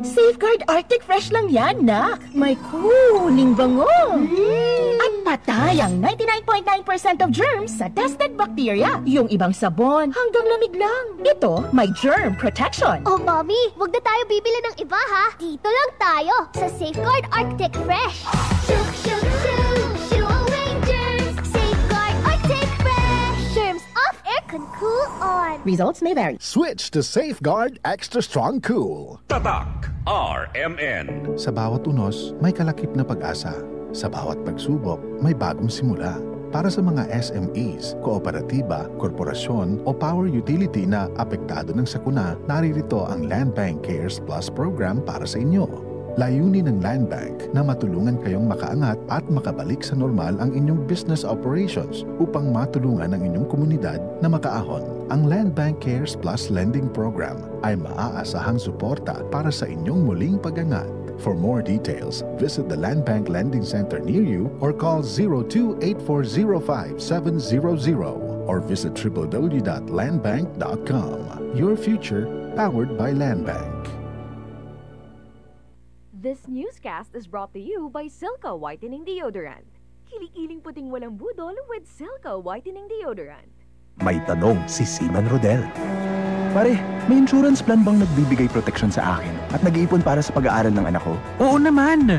Safeguard Arctic Fresh lang yan, nak. May cooling bango. At patay ang 99.9% of germs sa tested bacteria. Yung ibang sabon, hanggang lamig lang. Ito, may germ protection. Oh, Mommy, wag na tayo bibili ng iba, ha? Dito lang tayo sa Safeguard Arctic Fresh. Shoo, shoo, shoo, shoo away germs. Safeguard Arctic Fresh. Germs off, aircon cool on. Results may vary. Switch to Safeguard Extra Strong Cool. Tatak RMN. Sa bawat unos, may kalakip na pag-asa. Sa bawat pagsubok, may bagong simula. Para sa mga SMEs, kooperatiba, korporasyon o power utility na apektado ng sakuna, naririto ang Land Bank Cares Plus program para sa inyo. Layunin ng Land Bank na matulungan kayong makaangat at makabalik sa normal ang inyong business operations upang matulungan ang inyong komunidad na makaahon. Ang Land Bank Cares Plus Lending Program ay maaasahang suporta para sa inyong muling pag-angat. For more details, visit the Land Bank Lending Center near you or call 02-8405-700 or visit www.landbank.com. Your future, powered by Land Bank. This newscast is brought to you by Silca Whitening Deodorant. Kiling-kiling puting walang budol with Silca Whitening Deodorant. May tanong si Seaman Rodel. Pare, may insurance plan bang nagbibigay protection sa akin at nag-iipon para sa pag-aaral ng anak ko? Oo naman!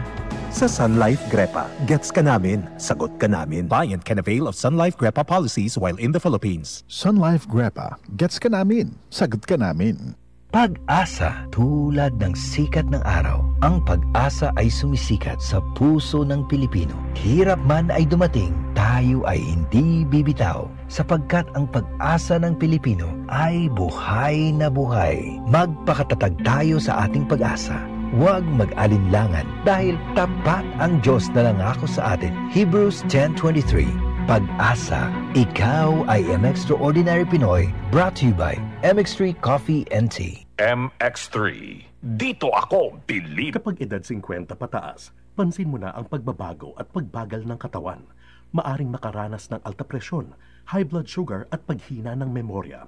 Sa Sun Life Grepa, gets ka namin, sagot ka namin. Client can avail of Sun Life Grepa policies while in the Philippines. Sun Life Grepa, gets ka namin, sagot ka namin. Pag-asa, tulad ng sikat ng araw. Ang pag-asa ay sumisikat sa puso ng Pilipino. Hirap man ay dumating, tayo ay hindi bibitaw. Sapagkat ang pag-asa ng Pilipino ay buhay na buhay. Magpakatatag tayo sa ating pag-asa. Huwag mag-alinlangan dahil tapat ang Diyos na nangako sa atin. Hebrews 10:23. Pag-asa, ikaw ay M-Extraordinary Pinoy, brought to you by MX3 Coffee and Tea. MX3. Dito ako, believe. Kapag edad 50 pataas, pansin mo na ang pagbabago at pagbagal ng katawan. Maaring makaranas ng alta presyon, high blood sugar at paghina ng memorya.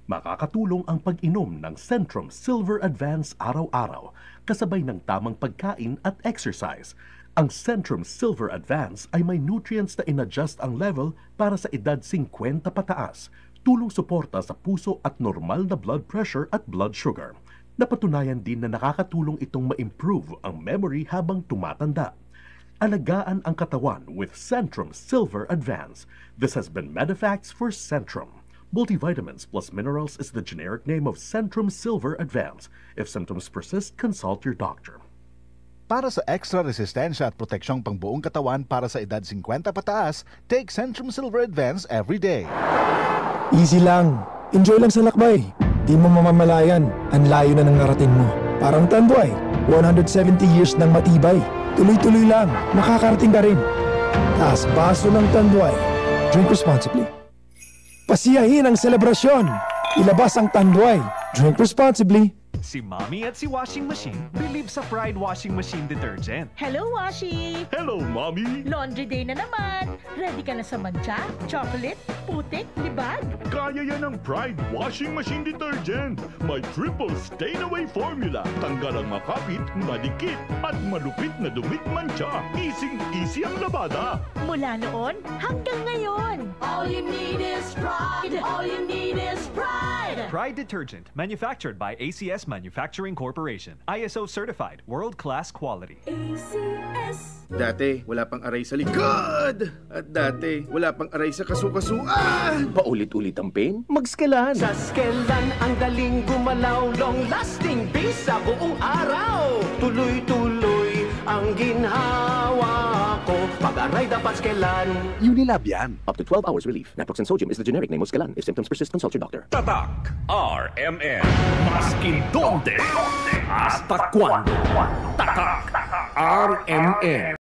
Makakatulong ang pag-inom ng Centrum Silver Advance araw-araw, kasabay ng tamang pagkain at exercise. Ang Centrum Silver Advance ay may nutrients na in-adjust ang level para sa edad 50 pataas, tulong suporta sa puso at normal na blood pressure at blood sugar. Napatunayan din na nakakatulong itong ma-improve ang memory habang tumatanda. Alagaan ang katawan with Centrum Silver Advance. This has been Medifax for Centrum. Multivitamins plus minerals is the generic name of Centrum Silver Advance. If symptoms persist, consult your doctor. Para sa extra resistensya at proteksyong pangbuong katawan para sa edad 50 pataas, take Centrum Silver Advance every day. Easy lang. Enjoy lang sa lakbay. Di mo mamamalayan. Ang layo na ng narating mo. Parang Tanduay. 170 years ng matibay. Tuloy-tuloy lang. Makakarating ka rin. Taas baso ng Tanduay. Drink responsibly. Pasiyahin ang selebrasyon. Ilabas ang Tanduay. Drink responsibly. Si Mommy at si Washing Machine believe sa Pride Washing Machine Detergent. Hello, Washi! Hello, Mommy! Laundry day na naman. Ready ka na sa mancha, chocolate, putik, libag? Kaya yan ang Pride Washing Machine Detergent. May triple stain-away formula. Tanggal ang makapit, madikit, at malupit na dumit mancha. Easy ang labada. Mula noon hanggang ngayon. All you need is pride. All you need is pride. Pride Detergent, manufactured by ACS Manufacturing Corporation. ISO certified, world-class quality. ACS. Dati, wala pang aray sa likod. At dati, wala pang aray sa kasukasuan. Paulit-ulit ang pain? Mag-Skelan. Sa Skelan, ang galing gumalaw. Long-lasting bisa buong araw. Tuloy-tuloy ang ginhawa ko. Pag-aray dapat Skelan. Unilab yan. Up to 12 hours relief. Naproxen sodium is the generic name of Skelan. If symptoms persist, consult your doctor. Tatak RMN. Maskin donde? Hasta cuando? Tatak RMN.